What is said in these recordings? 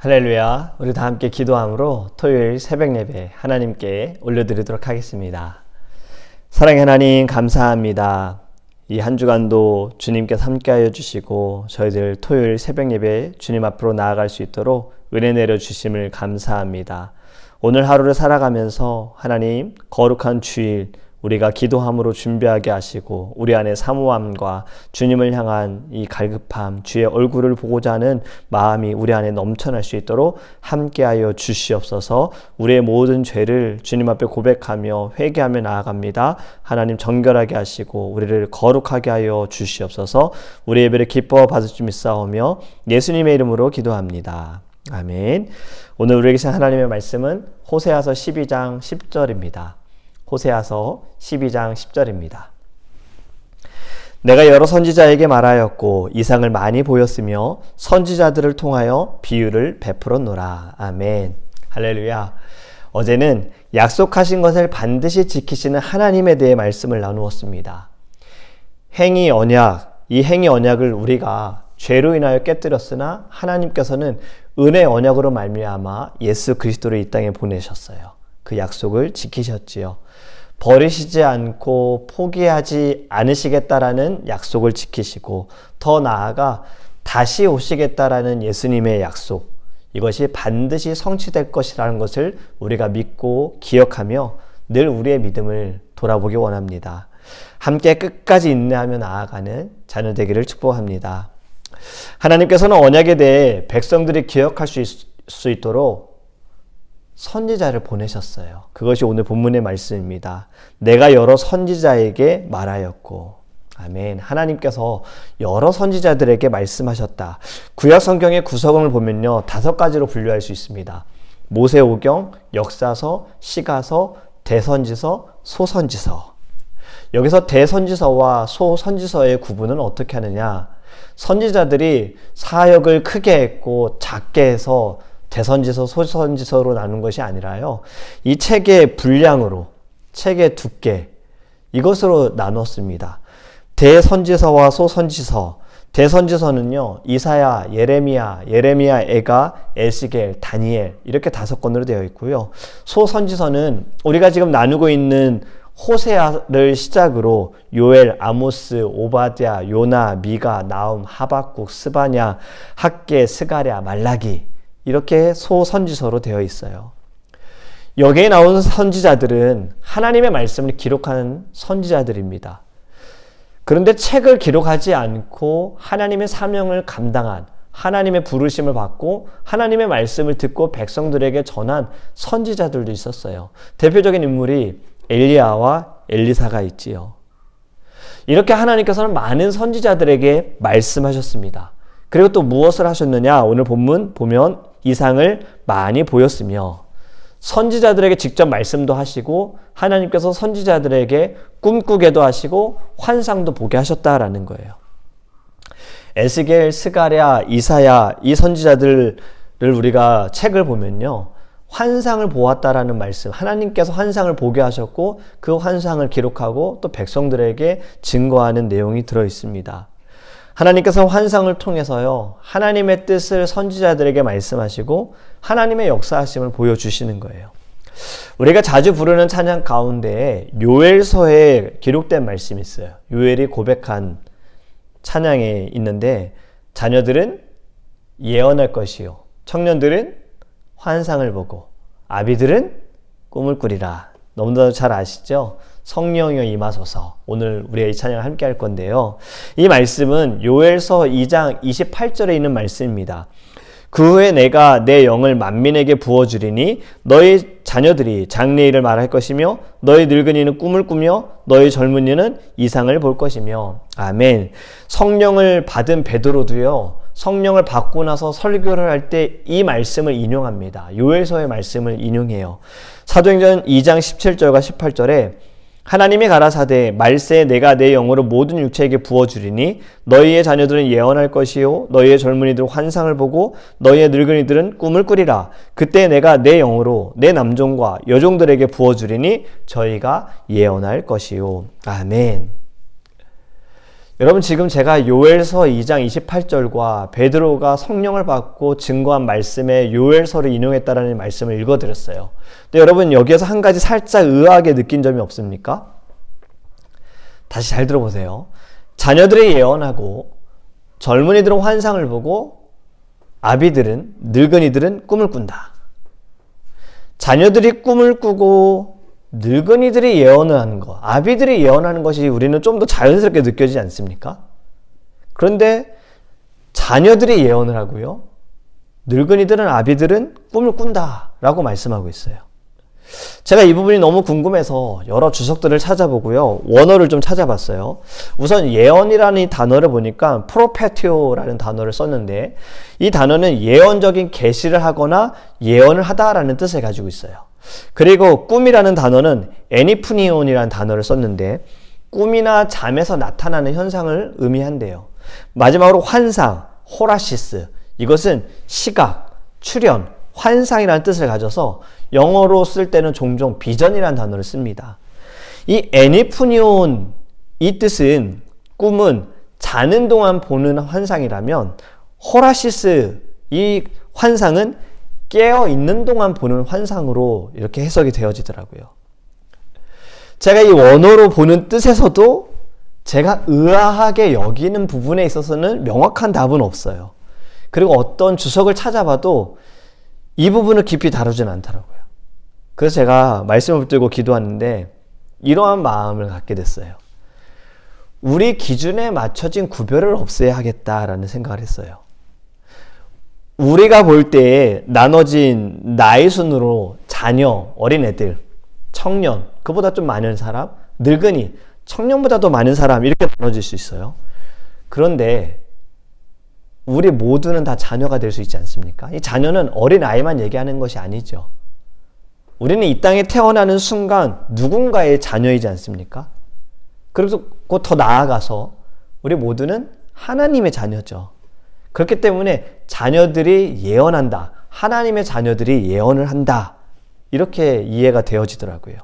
할렐루야. 우리 다 함께 기도함으로 토요일 새벽 예배 하나님께 올려드리도록 하겠습니다. 사랑의 하나님 감사합니다. 이 한 주간도 주님께서 함께하여 주시고 저희들 토요일 새벽 예배 주님 앞으로 나아갈 수 있도록 은혜 내려주심을 감사합니다. 오늘 하루를 살아가면서 하나님 거룩한 주일 우리가 기도함으로 준비하게 하시고 우리 안에 사모함과 주님을 향한 이 갈급함, 주의 얼굴을 보고자 하는 마음이 우리 안에 넘쳐날 수 있도록 함께하여 주시옵소서. 우리의 모든 죄를 주님 앞에 고백하며 회개하며 나아갑니다. 하나님 정결하게 하시고 우리를 거룩하게 하여 주시옵소서. 우리 예배를 기뻐 받으시 믿사오며 예수님의 이름으로 기도합니다. 아멘. 오늘 우리에게 주신 하나님의 말씀은 호세아서 12장 10절입니다. 호세아서 12장 10절입니다. 내가 여러 선지자에게 말하였고 이상을 많이 보였으며 선지자들을 통하여 비유를 베풀었노라. 아멘. 할렐루야. 어제는 약속하신 것을 반드시 지키시는 하나님에 대해 말씀을 나누었습니다. 행위 언약, 이 행위 언약을 우리가 죄로 인하여 깨뜨렸으나 하나님께서는 은혜 언약으로 말미암아 예수 그리스도를 이 땅에 보내셨어요. 그 약속을 지키셨지요. 버리시지 않고 포기하지 않으시겠다라는 약속을 지키시고 더 나아가 다시 오시겠다라는 예수님의 약속, 이것이 반드시 성취될 것이라는 것을 우리가 믿고 기억하며 늘 우리의 믿음을 돌아보기 원합니다. 함께 끝까지 인내하며 나아가는 자녀 되기를 축복합니다. 하나님께서는 언약에 대해 백성들이 기억할 수 있도록 선지자를 보내셨어요. 그것이 오늘 본문의 말씀입니다. 내가 여러 선지자에게 말하였고. 아멘. 하나님께서 여러 선지자들에게 말씀하셨다. 구약 성경의 구성을 보면요, 5가지로 분류할 수 있습니다. 모세오경, 역사서, 시가서, 대선지서, 소선지서. 여기서 대선지서와 소선지서의 구분은 어떻게 하느냐? 선지자들이 사역을 크게 했고 작게 해서 대선지서, 소선지서로 나눈 것이 아니라요, 이 책의 분량으로, 책의 두께, 이것으로 나눴습니다. 대선지서와 소선지서, 대선지서는요, 이사야, 예레미야, 에가, 에스겔, 다니엘, 이렇게 5권으로 되어 있고요. 소선지서는 우리가 지금 나누고 있는 호세아를 시작으로 요엘, 아모스, 오바댜, 요나, 미가, 나움, 하박국, 스바냐, 학개, 스가랴, 말라기, 이렇게 소선지서로 되어 있어요. 여기에 나온 선지자들은 하나님의 말씀을 기록한 선지자들입니다. 그런데 책을 기록하지 않고 하나님의 사명을 감당한, 하나님의 부르심을 받고 하나님의 말씀을 듣고 백성들에게 전한 선지자들도 있었어요. 대표적인 인물이 엘리야와 엘리사가 있지요. 이렇게 하나님께서는 많은 선지자들에게 말씀하셨습니다. 그리고 또 무엇을 하셨느냐? 오늘 본문 보면 이상을 많이 보였으며, 선지자들에게 직접 말씀도 하시고 하나님께서 선지자들에게 꿈꾸게도 하시고 환상도 보게 하셨다라는 거예요. 에스겔, 스가랴, 이사야, 이 선지자들을 우리가 책을 보면요, 환상을 보았다라는 말씀, 하나님께서 환상을 보게 하셨고 그 환상을 기록하고 또 백성들에게 증거하는 내용이 들어 있습니다. 하나님께서 환상을 통해서요, 하나님의 뜻을 선지자들에게 말씀하시고 하나님의 역사하심을 보여주시는 거예요. 우리가 자주 부르는 찬양 가운데 요엘서에 기록된 말씀이 있어요. 요엘이 고백한 찬양에 있는데, 자녀들은 예언할 것이요, 청년들은 환상을 보고, 아비들은 꿈을 꾸리라. 너무나도 잘 아시죠? 성령이여 임하소서. 오늘 우리가 이 찬양을 함께 할 건데요, 이 말씀은 요엘서 2장 28절에 있는 말씀입니다. 그 후에 내가 내 영을 만민에게 부어주리니 너희 자녀들이 장래일을 말할 것이며 너희 늙은이는 꿈을 꾸며 너희 젊은이는 이상을 볼 것이며. 아멘. 성령을 받은 베드로도요, 성령을 받고 나서 설교를 할 때 이 말씀을 인용합니다. 요엘서의 말씀을 인용해요. 사도행전 2장 17절과 18절에 하나님이 가라사대 말세 내가 내 영으로 모든 육체에게 부어주리니 너희의 자녀들은 예언할 것이요 너희의 젊은이들은 환상을 보고 너희의 늙은이들은 꿈을 꾸리라. 그때 내가 내 영으로 내 남종과 여종들에게 부어주리니 저희가 예언할 것이요. 아멘. 여러분 지금 제가 요엘서 2장 28절과 베드로가 성령을 받고 증거한 말씀에 요엘서를 인용했다라는 말씀을 읽어드렸어요. 근데 여러분 여기에서 한 가지 살짝 의아하게 느낀 점이 없습니까? 다시 잘 들어보세요. 자녀들이 예언하고 젊은이들은 환상을 보고 아비들은 늙은이들은 꿈을 꾼다. 자녀들이 꿈을 꾸고 늙은이들이 예언을 하는 것, 아비들이 예언하는 것이 우리는 좀 더 자연스럽게 느껴지지 않습니까? 그런데 자녀들이 예언을 하고요. 늙은이들은 아비들은 꿈을 꾼다라고 말씀하고 있어요. 제가 이 부분이 너무 궁금해서 여러 주석들을 찾아보고요. 원어를 좀 찾아봤어요. 우선 예언이라는 이 단어를 보니까 프로페티오라는 단어를 썼는데 이 단어는 예언적인 계시를 하거나 예언을 하다라는 뜻을 가지고 있어요. 그리고 꿈이라는 단어는 에니프니온이라는 단어를 썼는데 꿈이나 잠에서 나타나는 현상을 의미한대요. 마지막으로 환상, 호라시스, 이것은 시각, 출현, 환상이라는 뜻을 가져서 영어로 쓸 때는 종종 비전이라는 단어를 씁니다. 이 에니프니온, 이 뜻은 꿈은 자는 동안 보는 환상이라면 호라시스, 이 환상은 깨어 있는 동안 보는 환상으로 이렇게 해석이 되어지더라고요. 제가 이 원어로 보는 뜻에서도 제가 의아하게 여기는 부분에 있어서는 명확한 답은 없어요. 그리고 어떤 주석을 찾아봐도 이 부분을 깊이 다루진 않더라고요. 그래서 제가 말씀을 붙들고 기도하는데 이러한 마음을 갖게 됐어요. 우리 기준에 맞춰진 구별을 없애야 하겠다라는 생각을 했어요. 우리가 볼 때 나눠진 나이 순으로 자녀, 어린애들, 청년, 그보다 좀 많은 사람, 늙은이, 청년보다 더 많은 사람 이렇게 나눠질 수 있어요. 그런데 우리 모두는 다 자녀가 될 수 있지 않습니까? 이 자녀는 어린아이만 얘기하는 것이 아니죠. 우리는 이 땅에 태어나는 순간 누군가의 자녀이지 않습니까? 그래서 곧 더 나아가서 우리 모두는 하나님의 자녀죠. 그렇기 때문에 자녀들이 예언한다. 하나님의 자녀들이 예언을 한다. 이렇게 이해가 되어지더라고요.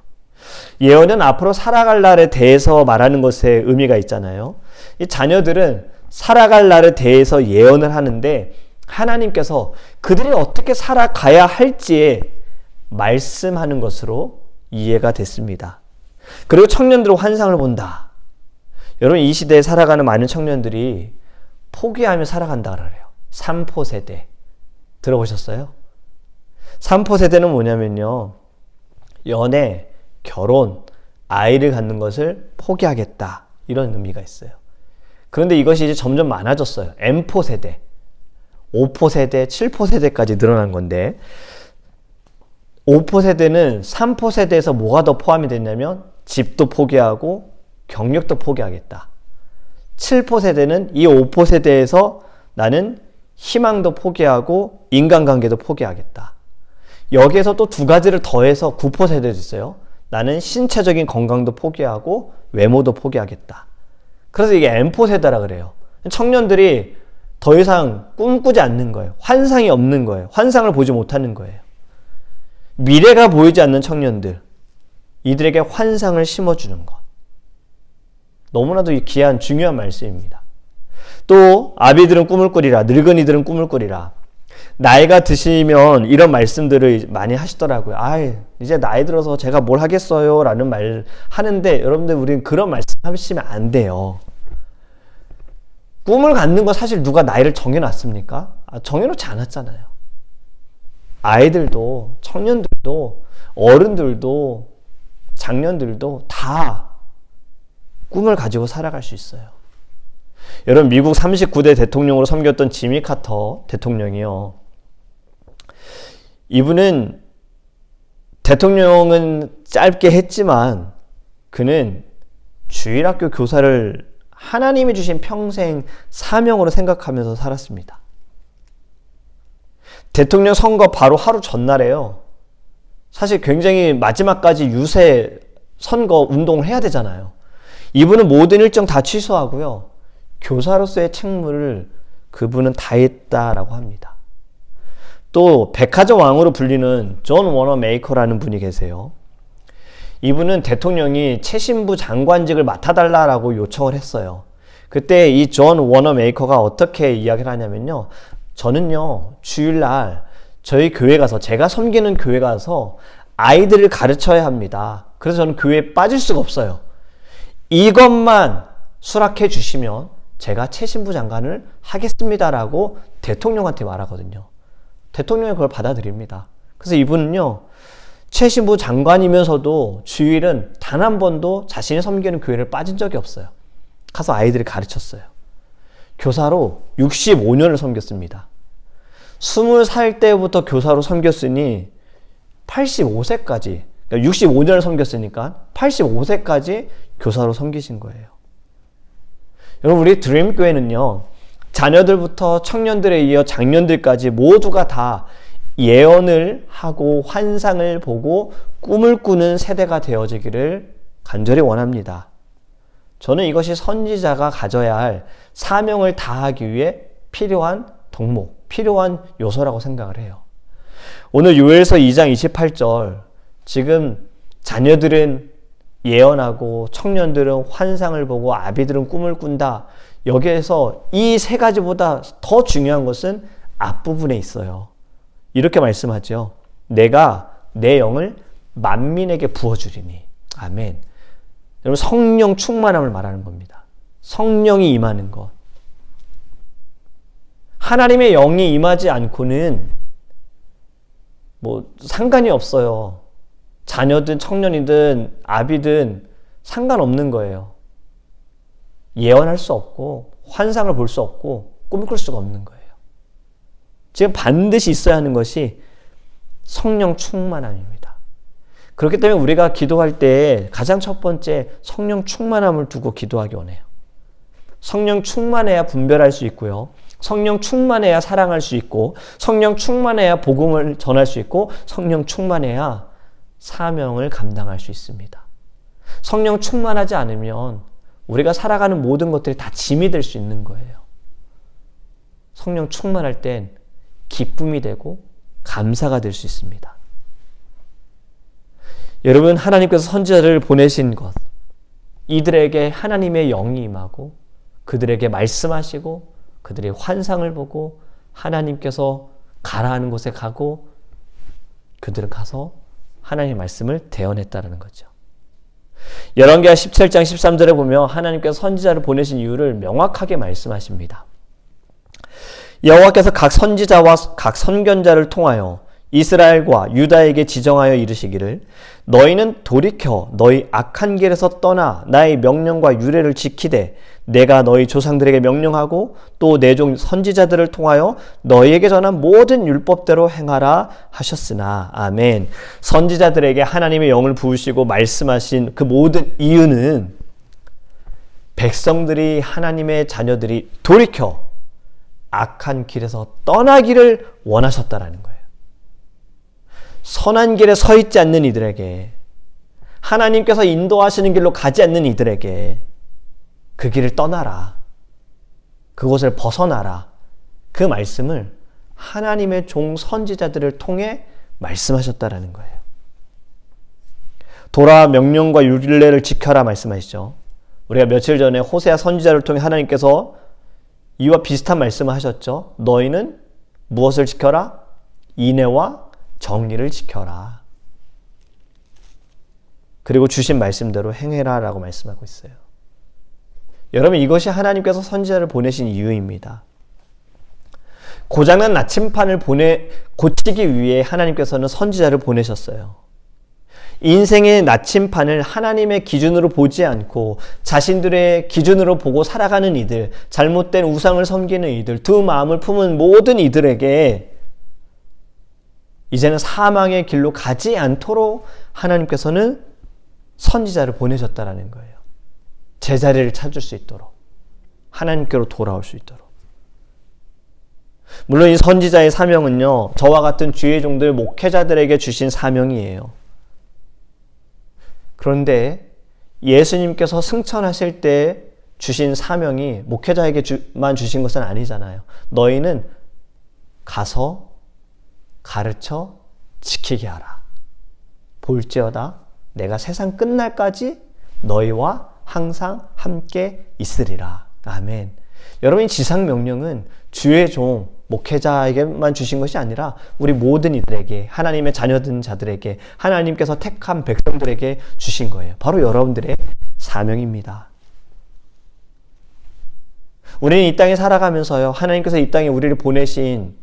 예언은 앞으로 살아갈 날에 대해서 말하는 것에 의미가 있잖아요. 이 자녀들은 살아갈 날에 대해서 예언을 하는데 하나님께서 그들이 어떻게 살아가야 할지에 말씀하는 것으로 이해가 됐습니다. 그리고 청년들은 환상을 본다. 여러분 이 시대에 살아가는 많은 청년들이 포기하며 살아간다 그래요. 3포 세대. 들어보셨어요? 3포 세대는 뭐냐면요. 연애, 결혼, 아이를 갖는 것을 포기하겠다. 이런 의미가 있어요. 그런데 이것이 이제 점점 많아졌어요. M포 세대, 5포 세대, 7포 세대까지 늘어난 건데 5포 세대는 3포 세대에서 뭐가 더 포함이 됐냐면 집도 포기하고 경력도 포기하겠다. 7포 세대는 이 5포 세대에서 나는 희망도 포기하고 인간관계도 포기하겠다. 여기에서 또 두 가지를 더해서 9포 세대도 있어요. 나는 신체적인 건강도 포기하고 외모도 포기하겠다. 그래서 이게 M포 세대라 그래요. 청년들이 더 이상 꿈꾸지 않는 거예요. 환상이 없는 거예요. 환상을 보지 못하는 거예요. 미래가 보이지 않는 청년들, 이들에게 환상을 심어주는 것. 너무나도 귀한 중요한 말씀입니다. 또 아비들은 꿈을 꾸리라, 늙은이들은 꿈을 꾸리라. 나이가 드시면 이런 말씀들을 많이 하시더라고요. 이제 나이 들어서 제가 뭘 하겠어요 라는 말 하는데 여러분들 우리는 그런 말씀 하시면 안 돼요. 꿈을 갖는 거 사실 누가 나이를 정해놨습니까? 정해놓지 않았잖아요. 아이들도 청년들도 어른들도 장년들도 다 꿈을 가지고 살아갈 수 있어요. 여러분 미국 39대 대통령으로 섬겼던 지미 카터 대통령이요. 이분은 대통령은 짧게 했지만 그는 주일학교 교사를 하나님이 주신 평생 사명으로 생각하면서 살았습니다. 대통령 선거 바로 하루 전날에요. 사실 굉장히 마지막까지 유세 선거 운동을 해야 되잖아요. 이분은 모든 일정 다 취소하고요. 교사로서의 책무를 그분은 다했다라고 합니다. 또 백화점 왕으로 불리는 존 워너 메이커라는 분이 계세요. 이분은 대통령이 최신부 장관직을 맡아달라고 요청을 했어요. 그때 이 존 워너메이커가 어떻게 이야기를 하냐면요. 저는요, 주일날 저희 교회 가서, 제가 섬기는 교회 가서 아이들을 가르쳐야 합니다. 그래서 저는 교회에 빠질 수가 없어요. 이것만 수락해 주시면 제가 최신부 장관을 하겠습니다라고 대통령한테 말하거든요. 대통령이 그걸 받아들입니다. 그래서 이분은요, 최신부 장관이면서도 주일은 단 한 번도 자신이 섬기는 교회를 빠진 적이 없어요. 가서 아이들을 가르쳤어요. 교사로 65년을 섬겼습니다. 20살 때부터 교사로 섬겼으니 85세까지, 그러니까 65년을 섬겼으니까 85세까지 교사로 섬기신 거예요. 여러분, 우리 드림교회는요, 자녀들부터 청년들에 이어 장년들까지 모두가 다 예언을 하고 환상을 보고 꿈을 꾸는 세대가 되어지기를 간절히 원합니다. 저는 이것이 선지자가 가져야 할 사명을 다하기 위해 필요한 덕목, 필요한 요소라고 생각을 해요. 오늘 요엘서 2장 28절, 지금 자녀들은 예언하고 청년들은 환상을 보고 아비들은 꿈을 꾼다. 여기에서 이 세 가지보다 더 중요한 것은 앞부분에 있어요. 이렇게 말씀하죠. 내가 내 영을 만민에게 부어주리니. 아멘. 여러분, 성령 충만함을 말하는 겁니다. 성령이 임하는 것. 하나님의 영이 임하지 않고는 상관이 없어요. 자녀든 청년이든 아비든 상관없는 거예요. 예언할 수 없고 환상을 볼 수 없고 꿈을 꿀 수가 없는 거예요. 지금 반드시 있어야 하는 것이 성령 충만함입니다. 그렇기 때문에 우리가 기도할 때 가장 첫 번째 성령 충만함을 두고 기도하기 원해요. 성령 충만해야 분별할 수 있고요. 성령 충만해야 사랑할 수 있고, 성령 충만해야 복음을 전할 수 있고, 성령 충만해야 사명을 감당할 수 있습니다. 성령 충만하지 않으면 우리가 살아가는 모든 것들이 다 짐이 될 수 있는 거예요. 성령 충만할 땐 기쁨이 되고 감사가 될 수 있습니다. 여러분, 하나님께서 선지자를 보내신 것, 이들에게 하나님의 영이 임하고 그들에게 말씀하시고 그들의 환상을 보고 하나님께서 가라 하는 곳에 가고 그들은 가서 하나님의 말씀을 대언했다는 거죠. 열왕기하 17장 13절에 보면 하나님께서 선지자를 보내신 이유를 명확하게 말씀하십니다. 여호와께서 각 선지자와 각 선견자를 통하여 이스라엘과 유다에게 지정하여 이르시기를 너희는 돌이켜 너희 악한 길에서 떠나 나의 명령과 유례를 지키되 내가 너희 조상들에게 명령하고 또 내 종 선지자들을 통하여 너희에게 전한 모든 율법대로 행하라 하셨으나. 아멘. 선지자들에게 하나님의 영을 부으시고 말씀하신 그 모든 이유는 백성들이, 하나님의 자녀들이 돌이켜 악한 길에서 떠나기를 원하셨다라는 거예요. 선한 길에 서 있지 않는 이들에게, 하나님께서 인도하시는 길로 가지 않는 이들에게 그 길을 떠나라, 그곳을 벗어나라, 그 말씀을 하나님의 종 선지자들을 통해 말씀하셨다라는 거예요. 돌아 명령과 율례를 지켜라 말씀하시죠. 우리가 며칠 전에 호세아 선지자를 통해 하나님께서 이와 비슷한 말씀을 하셨죠. 너희는 무엇을 지켜라? 인애와 정의를 지켜라. 그리고 주신 말씀대로 행해라 라고 말씀하고 있어요. 여러분, 이것이 하나님께서 선지자를 보내신 이유입니다. 고장난 나침판을 고치기 위해 하나님께서는 선지자를 보내셨어요. 인생의 나침판을 하나님의 기준으로 보지 않고 자신들의 기준으로 보고 살아가는 이들, 잘못된 우상을 섬기는 이들, 두 마음을 품은 모든 이들에게 이제는 사망의 길로 가지 않도록 하나님께서는 선지자를 보내셨다라는 거예요. 제자리를 찾을 수 있도록, 하나님께로 돌아올 수 있도록. 물론 이 선지자의 사명은요, 저와 같은 주의 종들 목회자들에게 주신 사명이에요. 그런데 예수님께서 승천하실 때 주신 사명이 목회자에게만 주신 것은 아니잖아요. 너희는 가서 가르쳐 지키게 하라. 볼지어다 내가 세상 끝날까지 너희와 항상 함께 있으리라. 아멘. 여러분, 이 지상 명령은 주의 종, 목회자에게만 주신 것이 아니라 우리 모든 이들에게, 하나님의 자녀된 자들에게, 하나님께서 택한 백성들에게 주신 거예요. 바로 여러분들의 사명입니다. 우리는 이 땅에 살아가면서요, 하나님께서 이 땅에 우리를 보내신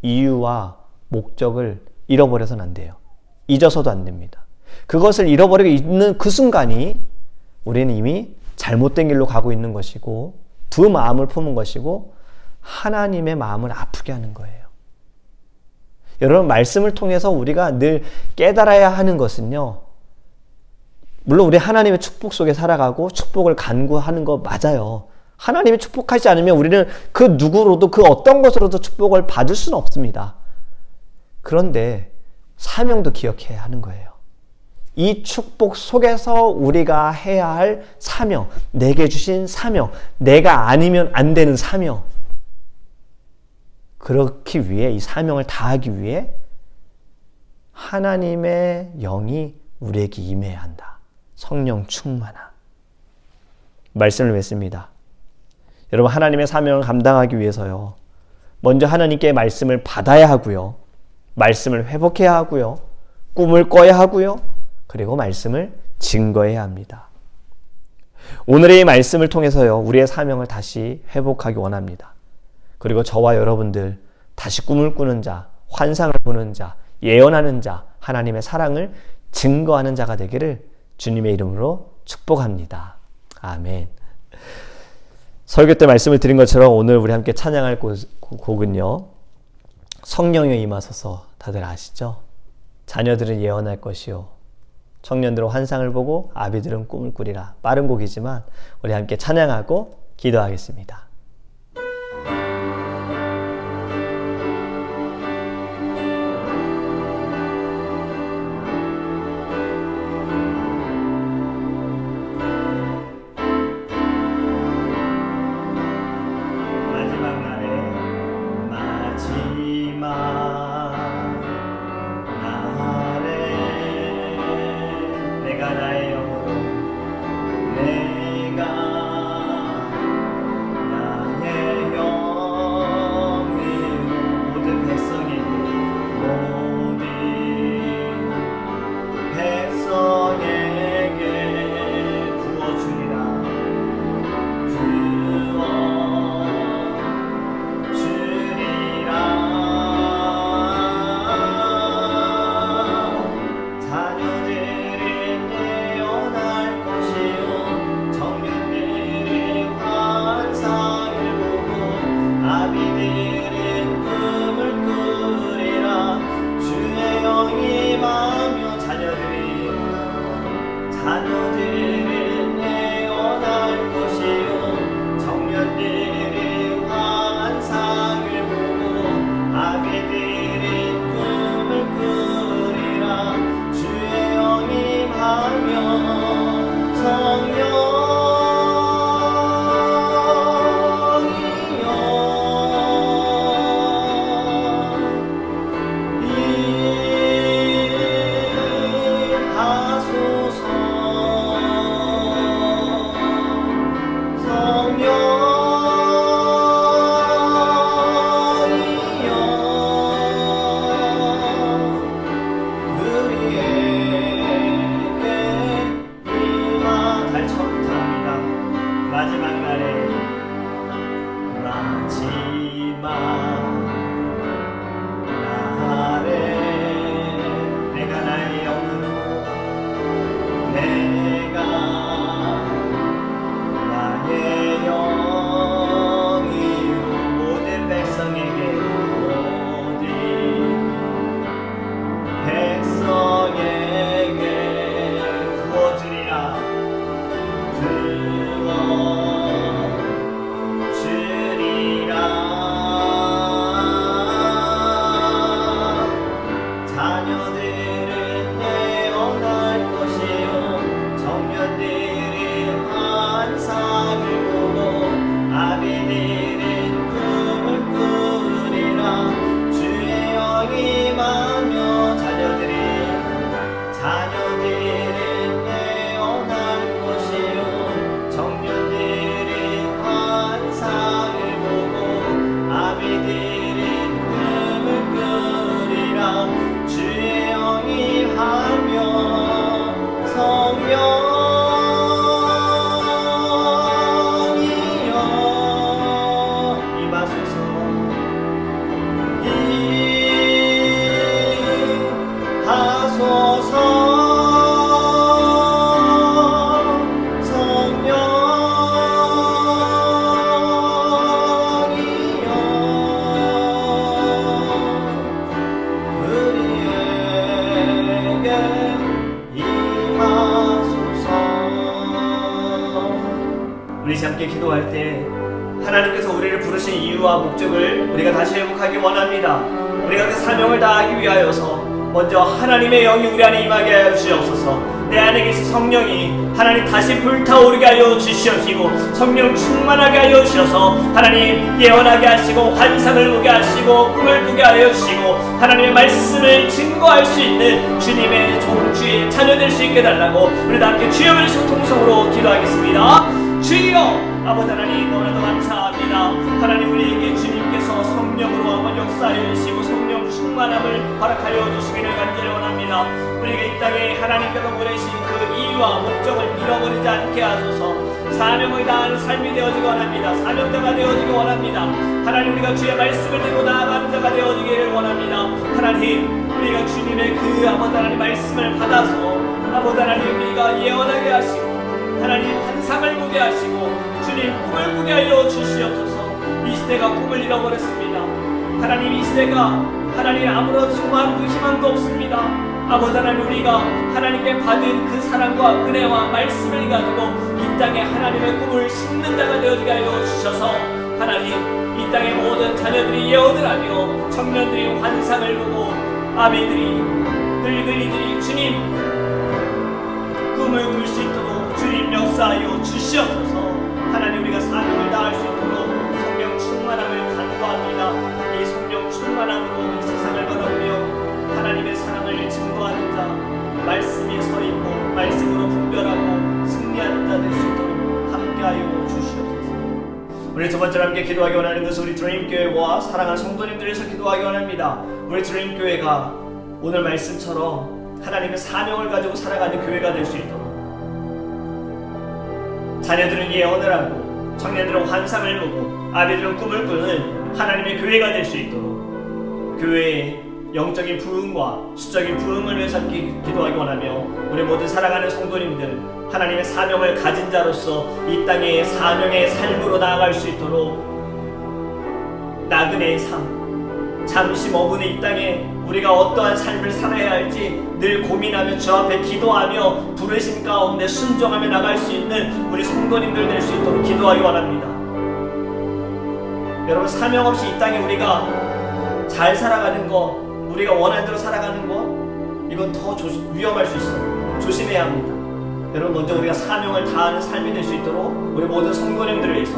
이유와 목적을 잃어버려서는 안 돼요. 잊어서도 안 됩니다. 그것을 잃어버리고 있는 그 순간이 우리는 이미 잘못된 길로 가고 있는 것이고, 두 마음을 품은 것이고, 하나님의 마음을 아프게 하는 거예요. 여러분, 말씀을 통해서 우리가 늘 깨달아야 하는 것은요, 물론 우리 하나님의 축복 속에 살아가고 축복을 간구하는 거 맞아요. 하나님이 축복하지 않으면 우리는 그 누구로도, 그 어떤 것으로도 축복을 받을 수는 없습니다. 그런데 사명도 기억해야 하는 거예요. 이 축복 속에서 우리가 해야 할 사명, 내게 주신 사명, 내가 아니면 안 되는 사명, 그렇기 위해, 이 사명을 다하기 위해 하나님의 영이 우리에게 임해야 한다. 성령 충만함. 말씀을 맺습니다. 여러분, 하나님의 사명을 감당하기 위해서요, 먼저 하나님께 말씀을 받아야 하고요, 말씀을 회복해야 하고요, 꿈을 꿔야 하고요, 그리고 말씀을 증거해야 합니다. 오늘의 이 말씀을 통해서요, 우리의 사명을 다시 회복하기 원합니다. 그리고 저와 여러분들, 다시 꿈을 꾸는 자, 환상을 보는 자, 예언하는 자, 하나님의 사랑을 증거하는 자가 되기를 주님의 이름으로 축복합니다. 아멘. 설교 때 말씀을 드린 것처럼 오늘 우리 함께 찬양할 곡은요, 성령여 임하소서. 다들 아시죠? 자녀들은 예언할 것이요, 청년들은 환상을 보고 아비들은 꿈을 꾸리라. 빠른 곡이지만 우리 함께 찬양하고 기도하겠습니다. 주의 영이 하며 성령이여 임하소서. 임하소서. 우리 함께 기도할 때 하나님께서 우리를 부르신 이유와 목적을 우리가 다시 회복하기 원합니다. 우리가 그 사명을 다하기 위하여서 먼저 하나님의 영이 우리 안에 임하게 하여 주시옵소서. 내 안에 계신 성령이 하나님 다시 불타오르게 하여 주시옵시고 성령 충만하게 하여 주셔서 하나님 예언하게 하시고 환상을 보게 하시고 꿈을 꾸게 하여 주시고 하나님의 말씀을 증거할 수 있는 주님의 종주의 자녀 될 수 있게 달라고 우리도 함께 주여 부르시고 통성으로 기도하겠습니다. 주여 아버지 하나님 너무나도 감사합니다. 하나님 우리에게 주님께서 성령으로 한번 역사해 주시고 성령 충만함을 허락하여 주시기를 간절히 원합니다. 우리가 이 땅에 하나님께서 보내신 그 이유와 목적을 잃어버리지 않게 하소서. 사명을 다하는 삶이 되어지기 원합니다. 사명자가 되어지기 원합니다. 하나님 우리가 주의 말씀을 들고 나아가는 자가 되어지기를 원합니다. 하나님 우리가 주님의 그 아버지 하나님 말씀을 받아서 아버지 하나님 우리가 예언하게 하시고 하나님 환상을 보게 하시고 주님 꿈을 꾸게 하여 주시옵소서. 이 시대가 꿈을 잃어버렸습니다. 하나님 이 시대가 하나님 아무런 소망도 희망도 없습니다. 아버지 하나님 우리가 하나님께 받은 그 사랑과 은혜와 말씀을 가지고 이 땅에 하나님의 꿈을 심는 자가 되어지게 하여 주셔서 하나님 이 땅의 모든 자녀들이 예언을 하며 청년들이 환상을 보고 아비들이 늙은이들이 주님 꿈을 꿀 수 있도록 주님 역사하여 주시옵소서. 하나님 우리가 사명을 다할 수 있도록 성령 충만함을 간구합니다. 이 성령 충만함으로 이 세상을 바라보며 하나님의 사랑을 증거하는 자, 말씀에 서 있고 말씀으로 분별하고 승리하는 자 될 수 있도록 함께하여 주시옵소서. 우리 두 번째로 함께 기도하기 원하는 것은 우리 드림교회와 사랑하는 성도님들에서 기도하기 원합니다. 우리 드림교회가 오늘 말씀처럼 하나님의 사명을 가지고 살아가는 교회가 될 수 있도록 자녀들은 예언을 하고 청년들은 환상을 보고 아비들은 꿈을 꾸는 하나님의 교회가 될 수 있도록 교회의 영적인 부흥과 수적인 부흥을 위해서 기도하기 원하며 우리 모든 사랑하는 성도님들 하나님의 사명을 가진 자로서 이 땅의 사명의 삶으로 나아갈 수 있도록 나그네의 삶, 잠시 머무는 이 땅에 우리가 어떠한 삶을 살아야 할지 늘 고민하며 주 앞에 기도하며 부르심 가운데 순종하며 나갈 수 있는 우리 성도님들 될 수 있도록 기도하기 원합니다. 여러분 사명 없이 이 땅에 우리가 잘 살아가는 거, 우리가 원하는 대로 살아가는 거 이건 더 위험할 수 있어요. 조심해야 합니다. 여러분 먼저 우리가 사명을 다하는 삶이 될 수 있도록 우리 모든 성도님들을 위해서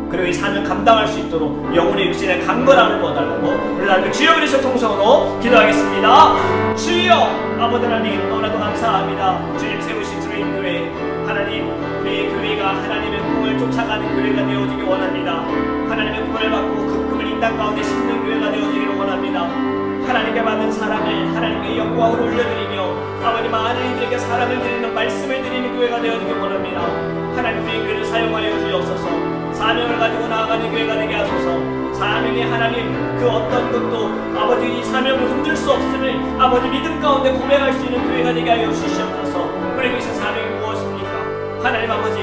그리고 이 사명 감당할 수 있도록 영혼의 육신의 강건함을 부어달라고 우리 하나님 주여 그리스도 통성으로 기도하겠습니다. 주여 아버지 하나님 너무나도 감사합니다. 주님 세우신 주님 교회 하나님 우리 교회가 하나님의 꿈을 쫓아가는 교회가 되어지기 원합니다. 하나님의 꿈을 받고 그 꿈을 이 땅 가운데 심는 교회가 되어지기를 원합니다. 하나님께 받은 사랑을 하나님께 영광으로 올려드리며 아버지 많은 이들에게 사랑을 드리는 말씀을 드리는 교회가 되어지기 원합니다. 하나님 우리 교회를 사용하여 주옵소서. 사명을 가지고 나아가는 교회가 되게 하소서. 사명이 하나님 그 어떤 것도 아버지 이 사명을 흔들 수 없음을 아버지 믿음 가운데 고백할 수 있는 교회가 되게 하여 주시옵소서. 우리에게 있는 사명이 무엇입니까? 하나님 아버지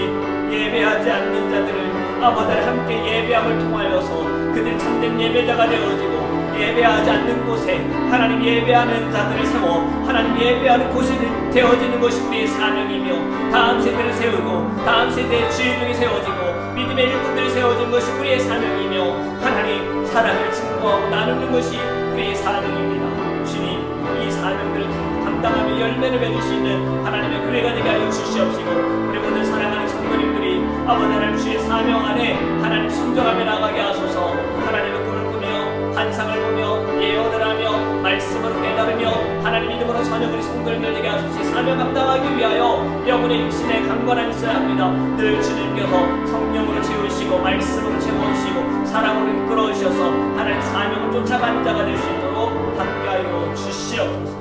예배하지 않는 자들을 아버지 함께 예배함을 통하여서 그들 참된 예배자가 되어지고 예배하지 않는 곳에 하나님 예배하는 자들을 세워 하나님 예배하는 곳이 되어지는 것이 우리의 사명이며 다음 세대를 세우고 다음 세대의 주인공이 세워지고 믿음의 일꾼들이 세워진 것이 우리의 사명이며 하나님 사랑을 증거하고 나누는 것이 우리의 사명입니다. 주님 이 사명들을 감당하며 열매를 맺을 수 있는 하나님의 교회가 되게 하여 주시옵시고 우리 모든 사랑하는 성도님들이 아버지 하나님 주의 사명 안에 하나님 순종하며 나가게 하소서. 하나님의 꿈을 꾸며 환상을 보며 예언을 하며 말씀으로 깨달으며 하나님 믿음으로 전혀 성도님들 되게 하소서. 사명 감당하기 위하여 영혼의 육신에 강건함이 있어야 합니다. 늘 주님께서 성령으로 채우시고 말씀으로 채워주시고 사랑으로 이끌어 주셔서 하나님 사명을 쫓아가는 자가 될 수 있도록 함께하여 하여 주시옵소서.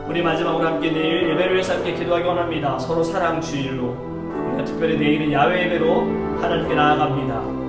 우리 마지막으로 함께 내일 예배를 위해서 함께 기도하기 원합니다. 서로 사랑 주일로 우리가 특별히 내일은 야외 예배로 하나님께 나아갑니다.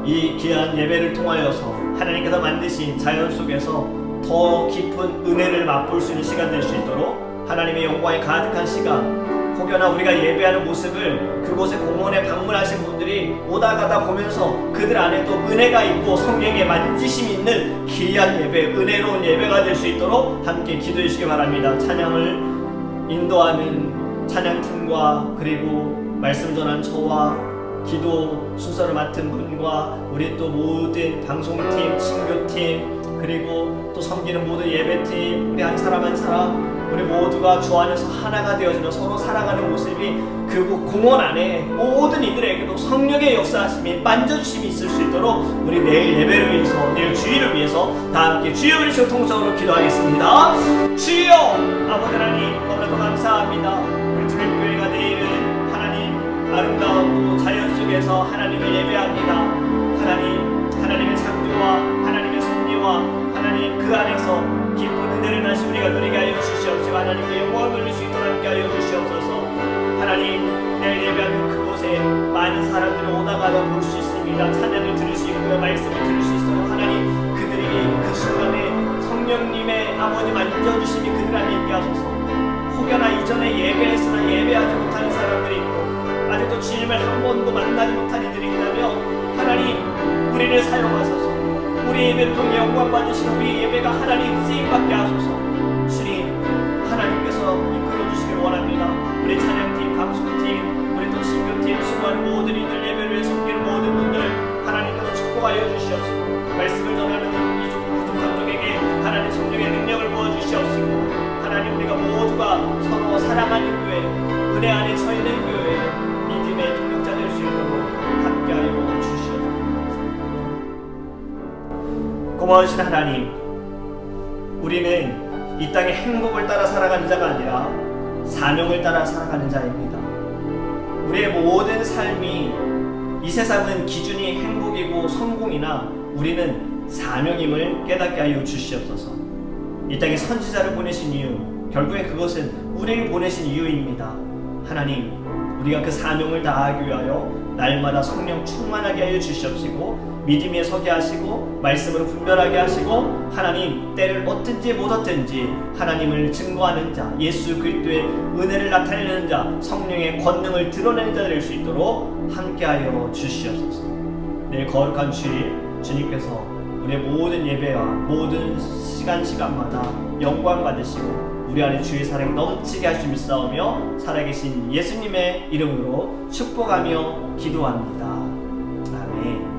이 귀한 예배를 통하여서 하나님께서 만드신 자연 속에서 더 깊은 은혜를 맛볼 수 있는 시간 될 수 있도록 하나님의 영광이 가득한 시간, 혹여나 우리가 예배하는 모습을 그곳에 공원에 방문하신 분들이 오다 가다 보면서 그들 안에도 은혜가 있고 성령의 만지심이 있는 귀한 예배, 은혜로운 예배가 될 수 있도록 함께 기도해 주시기 바랍니다. 찬양을 인도하는 찬양팀과 그리고 말씀 전한 저와 기도 순서를 맡은 분과 우리 또 모든 방송팀, 친교팀, 그리고 또 섬기는 모든 예배팀, 우리 한 사람 한 사람 우리 모두가 주 안에서 하나가 되어지는 서로 살아가는 모습이 그 공원 안에 모든 이들에게도 성령의 역사하심이 만져주심이 있을 수 있도록 우리 내일 예배를 위해서, 내일 주일을 위해서 다 함께 주여 그리스도 통성으로 기도하겠습니다. 주여 아버지 하나님, 너무나도 감사합니다. 우리 주일교회가 내일은 하나님 아름다운 또 자연 속에서 하나님을 예배합니다. 하나님의 창조와 하나님의 섭리와 하나님 그 안에서 깊은 은혜를 다시 우리가 누리게 하여 주시옵시고 하나님께 영광을 돌릴 수 있도록 함께 하여 주시옵소서. 하나님 내일 예배하는 그곳에 많은 사람들이 오다가다 볼 수 있습니다. 찬양을 들을 수 있고요, 말씀을 들을 수 있어요. 하나님 그들이 그 순간에 성령님의 아버지 만져주심이 그들 안에 있게 하소서. 혹여나 이전에 예배했으나 예배하지 못하는 사람들이 있고 아직도 주님을 한 번도 만나지 못한 이들이 있다면 하나님 우리를 사용하소서. 우리 예배를 통해 영광 받으시는 우리 예배가 하나님 쓰임받게 하소서. 주님 하나님께서 이끌어주시길 원합니다. 우리 찬양팀, 방송팀, 우리 또 신교팀, 수고하는 모든 이들, 예배를 위해 섬기는 모든 분들 하나님께서 축복하여 주시옵시고 말씀을 전하는 이 부족한 쪽에게 하나님 성령의 능력을 부어주시옵시고 하나님 우리가 모두가 서로 사랑하는 교회, 은혜 안에 서 있는 교회, 믿음의 동역자 될 수 있도록 함께하여 주시옵소서. 고마우신 하나님, 우리는 이 땅의 행복을 따라 살아가는 자가 아니라 사명을 따라 살아가는 자입니다. 우리의 모든 삶이 이 세상은 기준이 행복이고 성공이나 우리는 사명임을 깨닫게 하여 주시옵소서. 이 땅에 선지자를 보내신 이유, 결국에 그것은 우리를 보내신 이유입니다. 하나님, 우리가 그 사명을 다하기 위하여 날마다 성령 충만하게 하여 주시옵시고 믿음에 서게 하시고 말씀으로 분별하게 하시고 하나님 때를 얻든지 못 얻든지 하나님을 증거하는 자, 예수 그리스도의 은혜를 나타내는 자, 성령의 권능을 드러내는 자 될 수 있도록 함께하여 주시옵소서. 내일 거룩한 주일 주님께서 우리의 모든 예배와 모든 시간마다 영광 받으시고 우리 안에 주의 사랑이 넘치게 하시며 믿사오며 살아계신 예수님의 이름으로 축복하며 기도합니다. 아멘.